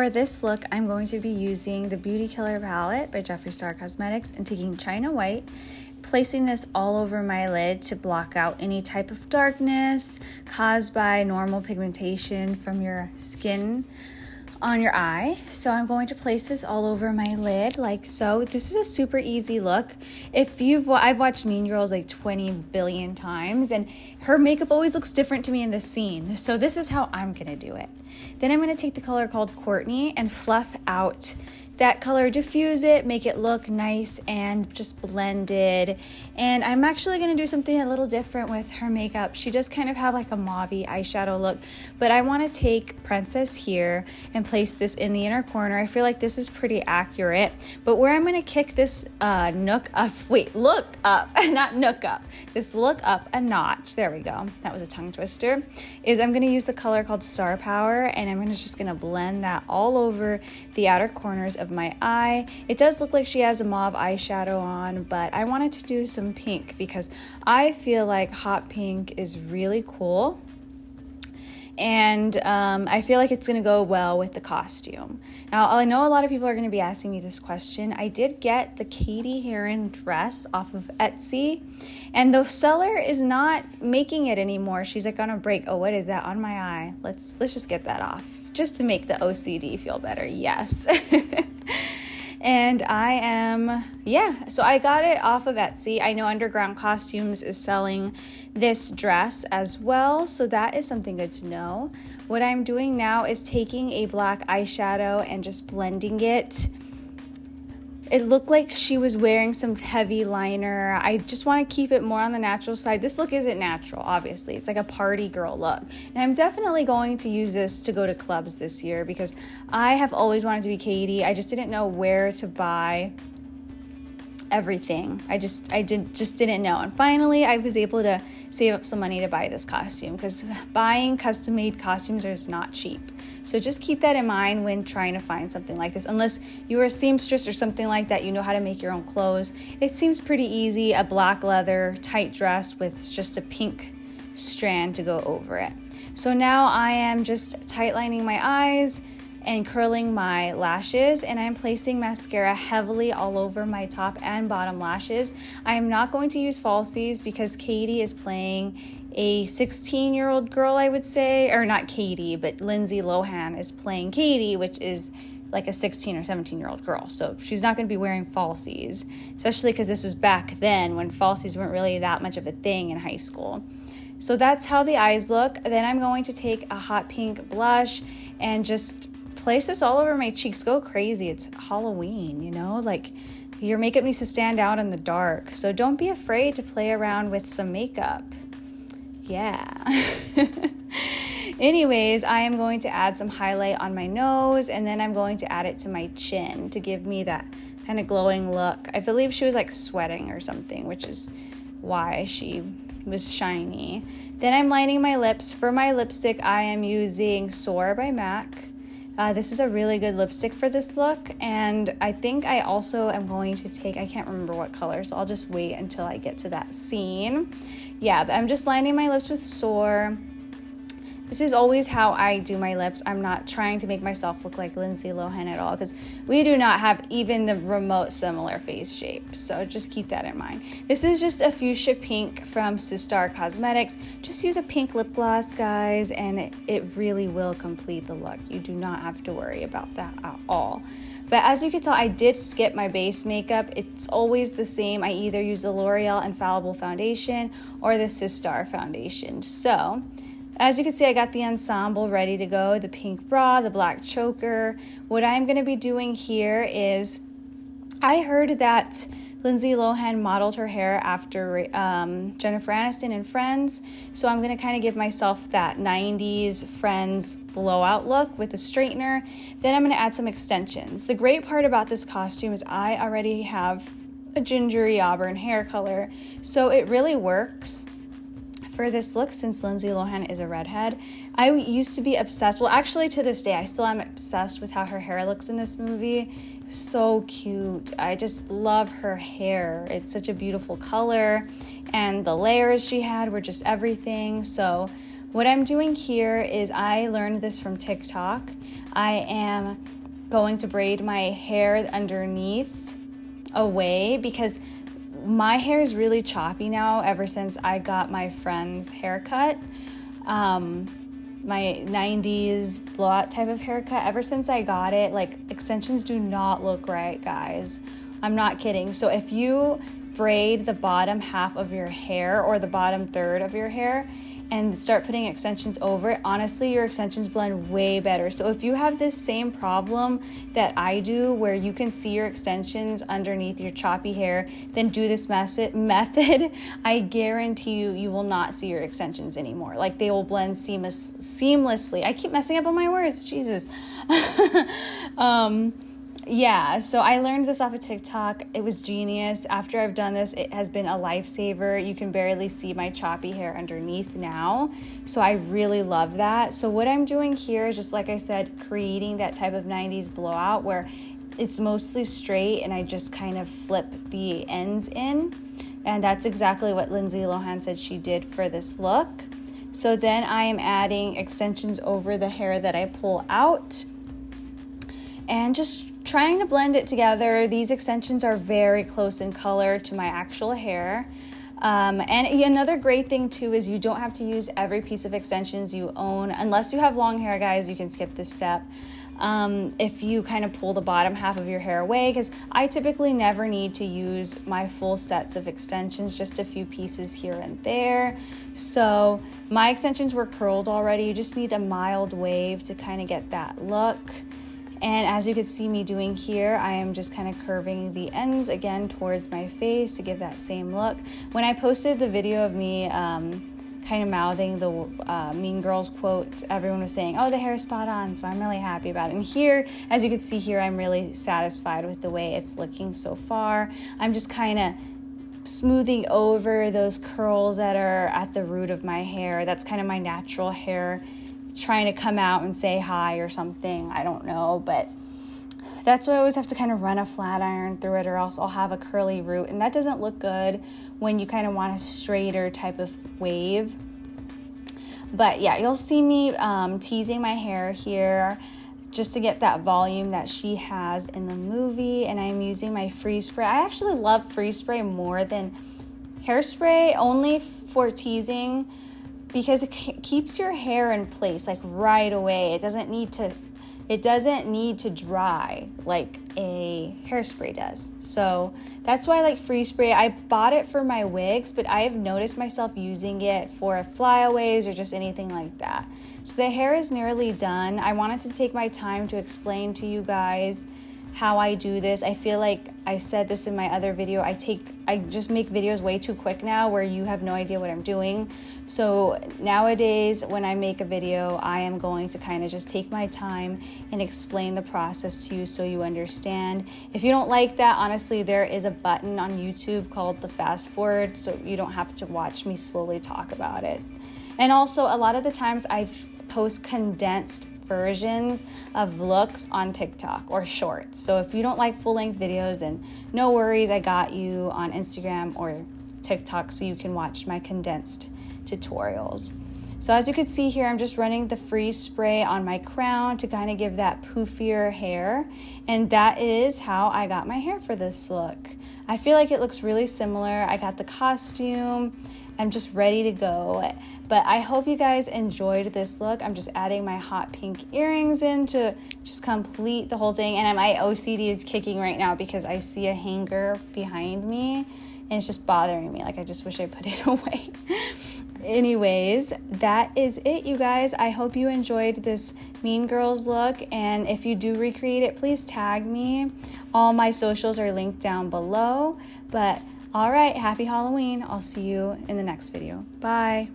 For this look, I'm going to be using the Beauty Killer palette by Jeffree Star Cosmetics and taking China White, placing this all over my lid to block out any type of darkness caused by normal pigmentation from your skin on your eye. So I'm going to place this all over my lid like so. This is a super easy look. I've watched Mean Girls like 20 billion times, and her makeup always looks different to me in this scene. So this is how I'm gonna do it. Then I'm gonna take the color called Courtney and fluff out that color, diffuse it, make it look nice and just blended. And I'm actually gonna do something a little different with her makeup. She does kind of have like a mauve-y eyeshadow look, but I wanna take Princess here and place this in the inner corner. I feel like this is pretty accurate, but where I'm gonna kick this look up, not nook up, this look up a notch, there we go, that was a tongue twister, is I'm gonna use the color called Star Power, and I'm just gonna blend that all over the outer corners of my eye. It does look like she has a mauve eyeshadow on, but I wanted to do some pink because I feel like hot pink is really cool, and I feel like it's gonna go well with the costume. Now, I know a lot of people are gonna be asking me this question. I did get the Cady Heron dress off of Etsy, and the seller is not making it anymore. She's like on a break. Oh, what is that on my eye? Let's just get that off, just to make the OCD feel better. Yes. And so I got it off of Etsy. I know Underground Costumes is selling this dress as well, so that is something good to know. What I'm doing now is taking a black eyeshadow and just blending it. It looked like she was wearing some heavy liner. I just want to keep it more on the natural side. This look isn't natural, obviously. It's like a party girl look. And I'm definitely going to use this to go to clubs this year because I have always wanted to be Cady. I just didn't know where to buy everything. I just didn't know. And finally, I was able to save up some money to buy this costume because buying custom-made costumes is not cheap. So just keep that in mind when trying to find something like this. Unless you are a seamstress or something like that, you know how to make your own clothes. It seems pretty easy, a black leather tight dress with just a pink strand to go over it. So now I am just tightlining my eyes and curling my lashes, and I'm placing mascara heavily all over my top and bottom lashes. I am not going to use falsies because Cady is playing a 16-year-old girl, I would say, or not Cady, but Lindsay Lohan is playing Cady, which is like a 16 or 17-year-old girl. So she's not going to be wearing falsies, especially because this was back then when falsies weren't really that much of a thing in high school. So that's how the eyes look. Then I'm going to take a hot pink blush and just place this all over my cheeks. Go crazy. It's Halloween, you know, like your makeup needs to stand out in the dark. So don't be afraid to play around with some makeup. Yeah. Anyways, I am going to add some highlight on my nose, and then I'm going to add it to my chin to give me that kind of glowing look. I believe she was like sweating or something, which is why she was shiny. Then I'm lining my lips. For my lipstick, I am using Soar by MAC. This is a really good lipstick for this look, and I think I also am going to take, I can't remember what color, so I'll just wait until I get to that scene. Yeah, but I'm just lining my lips with Soar. This is always how I do my lips. I'm not trying to make myself look like Lindsay Lohan at all because we do not have even the remote similar face shape. So just keep that in mind. This is just a fuchsia pink from Star Cosmetics. Just use a pink lip gloss, guys, and it really will complete the look. You do not have to worry about that at all. But as you can tell, I did skip my base makeup. It's always the same. I either use the L'Oreal Infallible Foundation or the Star Foundation. So as you can see, I got the ensemble ready to go, the pink bra, the black choker. What I'm going to be doing here is, I heard that Lindsay Lohan modeled her hair after Jennifer Aniston in Friends, so I'm going to kind of give myself that 90s Friends blowout look with a straightener. Then I'm going to add some extensions. The great part about this costume is I already have a gingery auburn hair color, so it really works for this look since Lindsay Lohan is a redhead. I used to be obsessed, well actually to this day I still am obsessed with how her hair looks in this movie. So cute. I just love her hair. It's such a beautiful color, and the layers she had were just everything. So what I'm doing here is I learned this from TikTok. I am going to braid my hair underneath away because my hair is really choppy now ever since I got my friend's haircut. My 90s blowout type of haircut. Ever since I got it, like, extensions do not look right, guys. I'm not kidding. So if you braid the bottom half of your hair or the bottom third of your hair and start putting extensions over it, honestly, your extensions blend way better. So if you have this same problem that I do, where you can see your extensions underneath your choppy hair, then do this method. I guarantee you will not see your extensions anymore. Like, they will blend seamlessly. I keep messing up on my words, Jesus. Yeah, so I learned this off of TikTok. It was genius. After I've done this, it has been a lifesaver. You can barely see my choppy hair underneath now. So I really love that. So what I'm doing here is, just like I said, creating that type of 90s blowout where it's mostly straight and I just kind of flip the ends in. And that's exactly what Lindsay Lohan said she did for this look. So then I am adding extensions over the hair that I pull out and just trying to blend it together. These extensions are very close in color to my actual hair. And another great thing too is you don't have to use every piece of extensions you own. Unless you have long hair, guys, you can skip this step. If you kind of pull the bottom half of your hair away, because I typically never need to use my full sets of extensions, just a few pieces here and there. So my extensions were curled already. You just need a mild wave to kind of get that look. And as you can see me doing here, I am just kind of curving the ends again towards my face to give that same look. When I posted the video of me kind of mouthing the Mean Girls quotes, everyone was saying, oh, the hair is spot on, so I'm really happy about it. And here, as you can see here, I'm really satisfied with the way it's looking so far. I'm just kind of smoothing over those curls that are at the root of my hair. That's kind of my natural hair trying to come out and say hi or something. I don't know, but that's why I always have to kind of run a flat iron through it, or else I'll have a curly root, and that doesn't look good when you kind of want a straighter type of wave. But yeah, you'll see me teasing my hair here just to get that volume that she has in the movie, and I'm using my freeze spray. I actually love freeze spray more than hairspray, only for teasing, because it keeps your hair in place like right away. It doesn't need to dry like a hairspray does. So that's why I like freeze spray. I bought it for my wigs, but I have noticed myself using it for flyaways or just anything like that. So the hair is nearly done. I wanted to take my time to explain to you guys how I do this. I feel like I said this in my other video. I just make videos way too quick now where you have no idea what I'm doing. So nowadays when I make a video, I am going to kind of just take my time and explain the process to you so you understand. If you don't like that, honestly, there is a button on YouTube called the fast forward, so you don't have to watch me slowly talk about it. And also, a lot of the times I post condensed versions of looks on TikTok or shorts. So if you don't like full-length videos, then no worries, I got you on Instagram or TikTok so you can watch my condensed tutorials. So as you can see here, I'm just running the freeze spray on my crown to kind of give that poofier hair, and that is how I got my hair for this look. I feel like it looks really similar. I got the costume. I'm just ready to go. But I hope you guys enjoyed this look. I'm just adding my hot pink earrings in to just complete the whole thing. And my OCD is kicking right now because I see a hanger behind me and it's just bothering me. Like, I just wish I put it away. Anyways, that is it, you guys. I hope you enjoyed this Mean Girls look. And if you do recreate it, please tag me. All my socials are linked down below. But all right, happy Halloween. I'll see you in the next video. Bye.